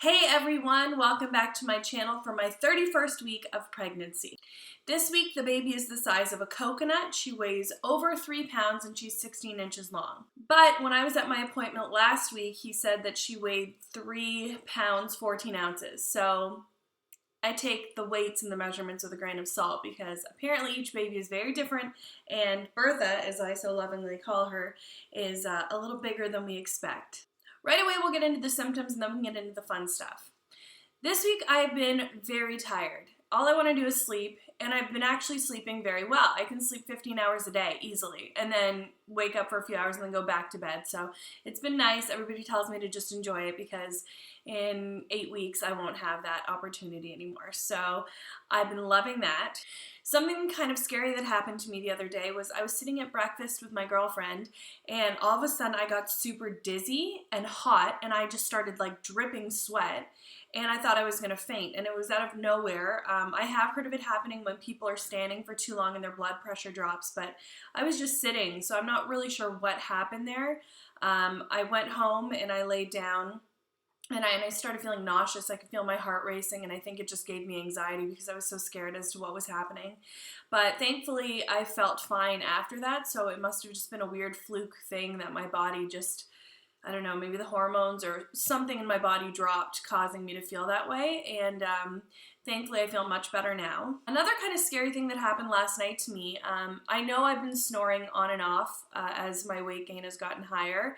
Hey everyone, welcome back to my channel for my 31st week of pregnancy. This week the baby is the size of a coconut. She weighs over 3 pounds and she's 16 inches long. But when I was at my appointment last week, he said that she weighed 3 pounds 14 ounces. So I take the weights and the measurements with a grain of salt because apparently each baby is very different, and Bertha, as I so lovingly call her, is a little bigger than we expect. Right away we'll get into the symptoms and then we can get into the fun stuff. This week I've been very tired. All I want to do is sleep, and I've been actually sleeping very well. I can sleep 15 hours a day easily and then wake up for a few hours and then go back to bed. So it's been nice. Everybody tells me to just enjoy it because in 8 weeks I won't have that opportunity anymore. So I've been loving that. Something kind of scary that happened to me the other day was I was sitting at breakfast with my girlfriend, and all of a sudden I got super dizzy and hot, and I just started like dripping sweat, and I thought I was going to faint, and it was out of nowhere. I have heard of it happening when people are standing for too long and their blood pressure drops, but I was just sitting, so I'm not really sure what happened there. I went home and I laid down, and I started feeling nauseous. I could feel my heart racing, and I think it just gave me anxiety because I was so scared as to what was happening. But thankfully, I felt fine after that, so it must have just been a weird fluke thing that my body just, I don't know, maybe the hormones or something in my body dropped, causing me to feel that way, and thankfully I feel much better now. Another kind of scary thing that happened last night to me, I know I've been snoring on and off as my weight gain has gotten higher.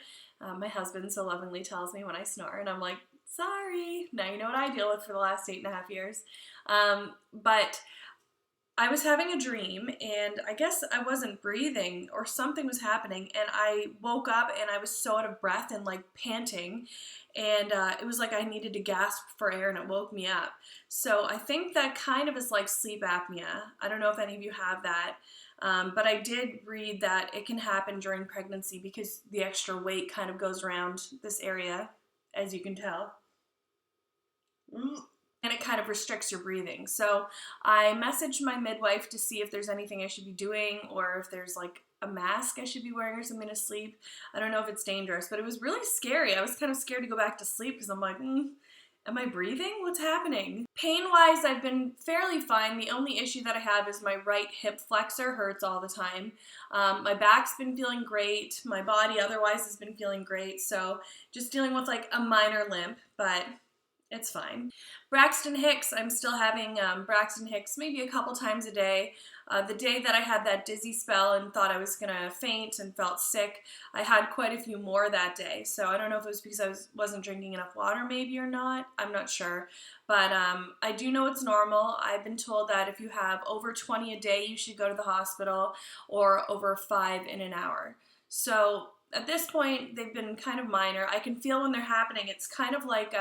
My husband so lovingly tells me when I snore, and I'm like, sorry. Now you know what I deal with for the last 8.5 years. But I was having a dream, and I guess I wasn't breathing or something was happening, and I woke up and I was so out of breath and like panting, and it was like I needed to gasp for air, and it woke me up. So I think that kind of is like sleep apnea. I don't know if any of you have that. But I did read that it can happen during pregnancy because the extra weight kind of goes around this area, as you can tell. And it kind of restricts your breathing. So I messaged my midwife to see if there's anything I should be doing or if there's like a mask I should be wearing or something to sleep. I don't know if it's dangerous, but it was really scary. I was kind of scared to go back to sleep because I'm like, am I breathing? What's happening? Pain-wise, I've been fairly fine. The only issue that I have is my right hip flexor hurts all the time. My back's been feeling great. My body otherwise has been feeling great. So just dealing with like a minor limp, but it's fine. Braxton Hicks, I'm still having Braxton Hicks maybe a couple times a day. The day that I had that dizzy spell and thought I was going to faint and felt sick, I had quite a few more that day. So I don't know if it was because I wasn't drinking enough water maybe or not. I'm not sure. But I do know it's normal. I've been told that if you have over 20 a day, you should go to the hospital, or over 5 in an hour. So at this point, they've been kind of minor. I can feel when they're happening. It's kind of like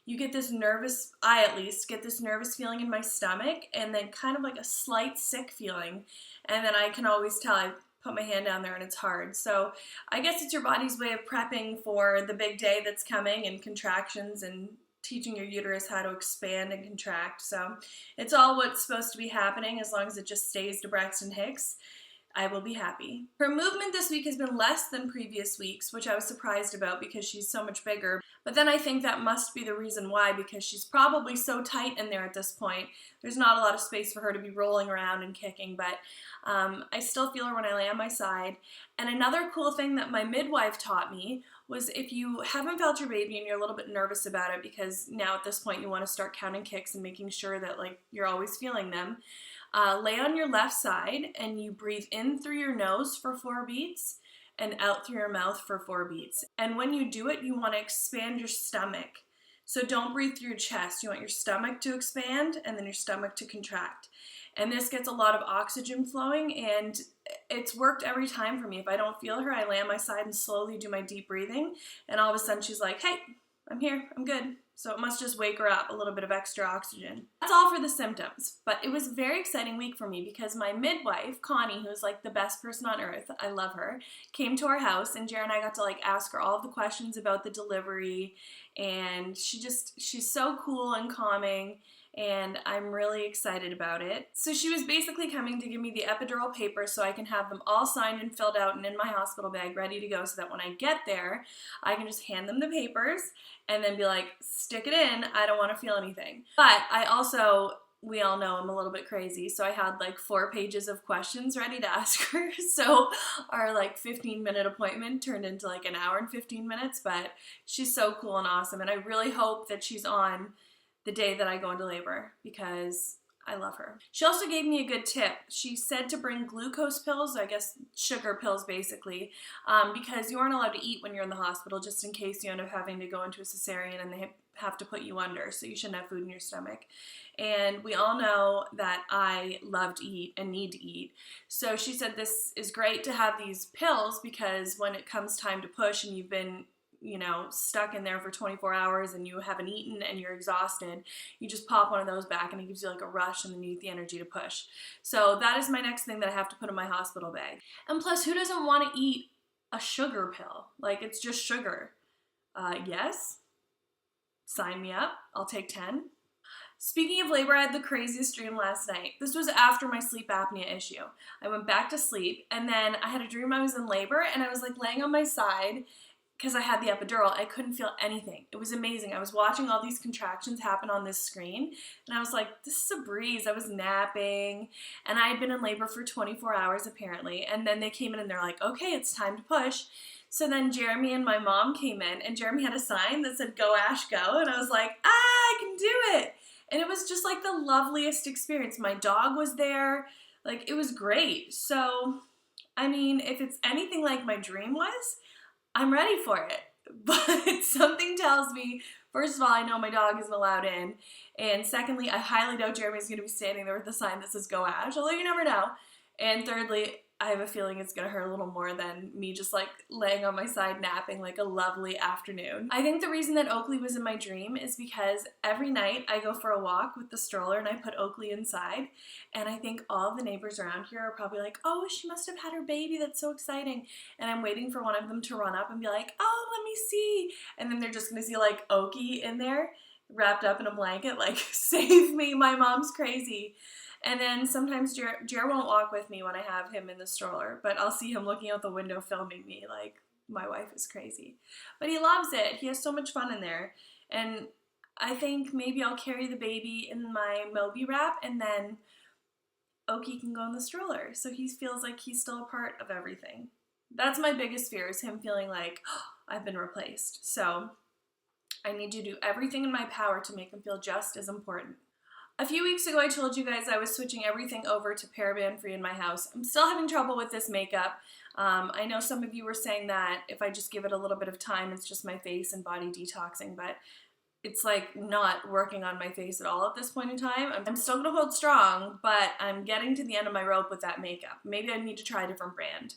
you get this nervous, I at least get this nervous feeling in my stomach, and then kind of like a slight sick feeling, and then I can always tell I put my hand down there and it's hard. So I guess it's your body's way of prepping for the big day that's coming, and contractions and teaching your uterus how to expand and contract. So it's all what's supposed to be happening. As long as it just stays to Braxton Hicks, I will be happy. Her movement this week has been less than previous weeks, which I was surprised about because she's so much bigger. But then I think that must be the reason why, because she's probably so tight in there at this point. There's not a lot of space for her to be rolling around and kicking, but I still feel her when I lay on my side. And another cool thing that my midwife taught me was if you haven't felt your baby and you're a little bit nervous about it, because now at this point you want to start counting kicks and making sure that like you're always feeling them, lay on your left side and you breathe in through your nose for 4 beats and out through your mouth for 4 beats. And when you do it, you want to expand your stomach. So don't breathe through your chest. You want your stomach to expand and then your stomach to contract. And this gets a lot of oxygen flowing, and it's worked every time for me. If I don't feel her, I lay on my side and slowly do my deep breathing, and all of a sudden she's like, hey, I'm here, I'm good. So it must just wake her up, a little bit of extra oxygen. That's all for the symptoms, but it was a very exciting week for me because my midwife, Connie, who's like the best person on earth, I love her, came to our house, and Jared and I got to like ask her all of the questions about the delivery, and she's so cool and calming, and I'm really excited about it. So she was basically coming to give me the epidural papers so I can have them all signed and filled out and in my hospital bag ready to go, so that when I get there, I can just hand them the papers and then be like, stick it in, I don't want to feel anything. But I also, we all know I'm a little bit crazy, so I had like 4 pages of questions ready to ask her. So our like 15-minute appointment turned into like an hour and 15 minutes, but she's so cool and awesome, and I really hope that she's on the day that I go into labor because I love her. She also gave me a good tip. She said to bring glucose pills, I guess sugar pills basically, because you aren't allowed to eat when you're in the hospital, just in case you end up having to go into a cesarean and they have to put you under, so you shouldn't have food in your stomach. And we all know that I love to eat and need to eat. So she said this is great to have these pills because when it comes time to push and you've been stuck in there for 24 hours and you haven't eaten and you're exhausted, you just pop one of those back and it gives you like a rush and then you get the energy to push. So that is my next thing that I have to put in my hospital bag. And plus, who doesn't want to eat a sugar pill? Like, it's just sugar. Yes? Sign me up. I'll take 10. Speaking of labor, I had the craziest dream last night. This was after my sleep apnea issue. I went back to sleep and then I had a dream I was in labor and I was like laying on my side because I had the epidural. I couldn't feel anything. It was amazing. I was watching all these contractions happen on this screen, and I was like, this is a breeze. I was napping, and I had been in labor for 24 hours apparently, and then they came in and they're like, okay, it's time to push. So then Jeremy and my mom came in, and Jeremy had a sign that said, go Ash, go, and I was like, I can do it. And it was just like the loveliest experience. My dog was there. Like, it was great. So, I mean, if it's anything like my dream was, I'm ready for it. But something tells me, first of all, I know my dog isn't allowed in. And secondly, I highly doubt Jeremy's going to be standing there with a sign that says go Ash, although you never know. And thirdly, I have a feeling it's going to hurt a little more than me just like laying on my side napping like a lovely afternoon. I think the reason that Oakley was in my dream is because every night I go for a walk with the stroller and I put Oakley inside, and I think all the neighbors around here are probably like, oh, she must have had her baby, that's so exciting. And I'm waiting for one of them to run up and be like, oh, let me see. And then they're just going to see like Oakie in there wrapped up in a blanket, like, save me, my mom's crazy. And then sometimes Jer won't walk with me when I have him in the stroller, but I'll see him looking out the window filming me like my wife is crazy. But he loves it. He has so much fun in there. And I think maybe I'll carry the baby in my Moby wrap and then Okie can go in the stroller so he feels like he's still a part of everything. That's my biggest fear, is him feeling like, oh, I've been replaced. So I need to do everything in my power to make him feel just as important. A few weeks ago, I told you guys I was switching everything over to paraben-free in my house. I'm still having trouble with this makeup. I know some of you were saying that if I just give it a little bit of time, it's just my face and body detoxing, but it's like not working on my face at all at this point in time. I'm still gonna hold strong, but I'm getting to the end of my rope with that makeup. Maybe I need to try a different brand.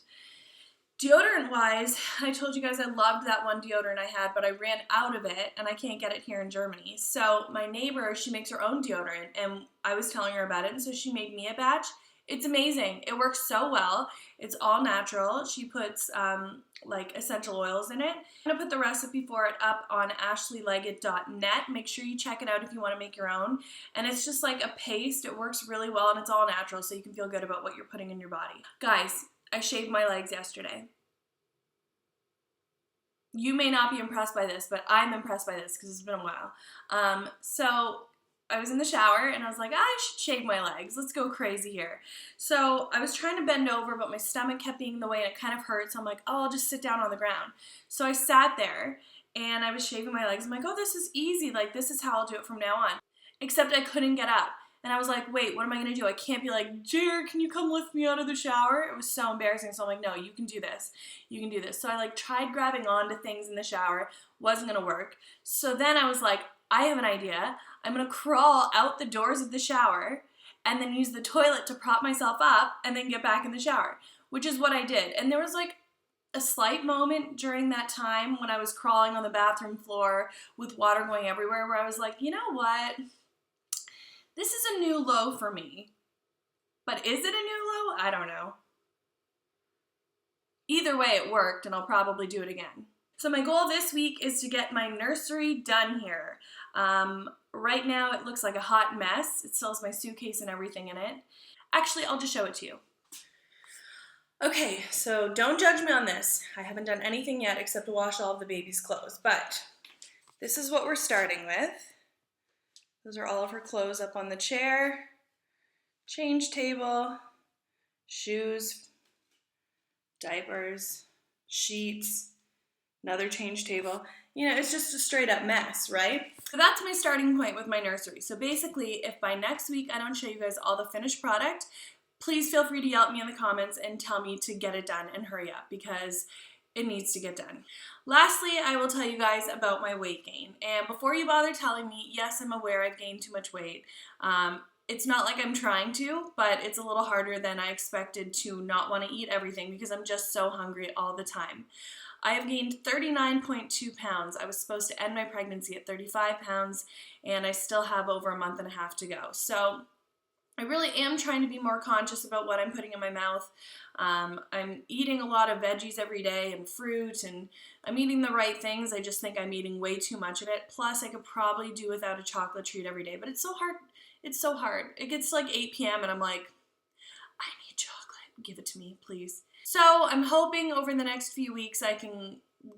Deodorant-wise, I told you guys I loved that one deodorant I had, but I ran out of it, and I can't get it here in Germany. So my neighbor, she makes her own deodorant, and I was telling her about it, and so she made me a batch. It's amazing. It works so well. It's all natural. She puts like essential oils in it. I'm going to put the recipe for it up on ashleyleggat.net. Make sure you check it out if you want to make your own. And it's just like a paste. It works really well, and it's all natural, so you can feel good about what you're putting in your body. Guys, I shaved my legs yesterday. You may not be impressed by this, but I'm impressed by this because it's been a while. So I was in the shower and I was like, I should shave my legs. Let's go crazy here. So I was trying to bend over, but my stomach kept being in the way and it kind of hurt. So I'm like, oh, I'll just sit down on the ground. So I sat there and I was shaving my legs. I'm like, oh, this is easy. Like, this is how I'll do it from now on. Except I couldn't get up. And I was like, wait, what am I going to do? I can't be like, Jer, can you come lift me out of the shower? It was so embarrassing. So I'm like, no, you can do this. You can do this. So I like tried grabbing onto things in the shower. Wasn't going to work. So then I was like, I have an idea. I'm going to crawl out the doors of the shower and then use the toilet to prop myself up and then get back in the shower, which is what I did. And there was like a slight moment during that time when I was crawling on the bathroom floor with water going everywhere where I was like, you know what? This is a new low for me. But is it a new low? I don't know. Either way, it worked, and I'll probably do it again. So my goal this week is to get my nursery done here. Right now it looks like a hot mess. It still has my suitcase and everything in it. Actually, I'll just show it to you. Okay, so don't judge me on this. I haven't done anything yet except wash all of the baby's clothes, but this is what we're starting with. Those are all of her clothes up on the chair. Change table, shoes, diapers, sheets, another change table. You know, it's just a straight up mess, right? So that's my starting point with my nursery. So basically, if by next week I don't show you guys all the finished product, please feel free to yell at me in the comments and tell me to get it done and hurry up because it needs to get done. Lastly, I will tell you guys about my weight gain. And before you bother telling me, yes, I'm aware I've gained too much weight. It's not like I'm trying to, but it's a little harder than I expected to not want to eat everything because I'm just so hungry all the time. I have gained 39.2 pounds. I was supposed to end my pregnancy at 35 pounds, and I still have over a month and a half to go. So I really am trying to be more conscious about what I'm putting in my mouth. I'm eating a lot of veggies every day and fruit, and I'm eating the right things. I just think I'm eating way too much of it. Plus, I could probably do without a chocolate treat every day, but it's so hard. It's so hard. It gets like 8 p.m. and I'm like, I need chocolate. Give it to me, please. So I'm hoping over the next few weeks I can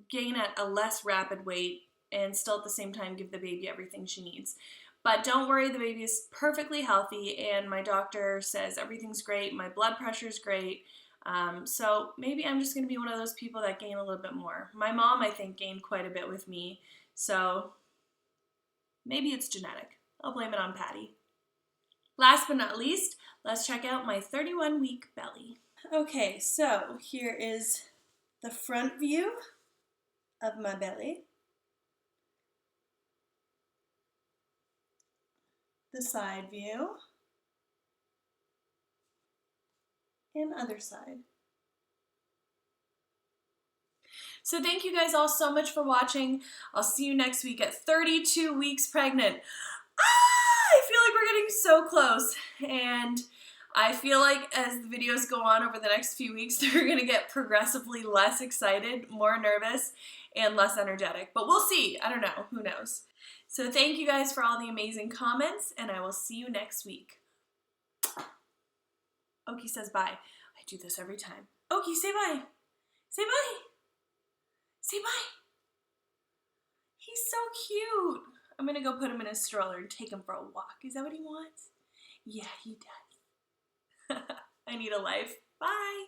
gain at a less rapid weight and still at the same time give the baby everything she needs. But don't worry, the baby is perfectly healthy and my doctor says everything's great, my blood pressure is great. So maybe I'm just going to be one of those people that gain a little bit more. My mom, I think, gained quite a bit with me, so maybe it's genetic. I'll blame it on Patty. Last but not least, let's check out my 31-week belly. Okay, so here is the front view of my belly. The side view. And other side. So thank you guys all so much for watching. I'll see you next week at 32 weeks pregnant. I feel like we're getting so close, and I feel like as the videos go on over the next few weeks, they're going to get progressively less excited, more nervous, and less energetic. But we'll see. I don't know. Who knows? So thank you guys for all the amazing comments, and I will see you next week. Oki says bye. I do this every time. Oki, say bye. Say bye. Say bye. He's so cute. I'm going to go put him in a stroller and take him for a walk. Is that what he wants? Yeah, he does. I need a life. Bye.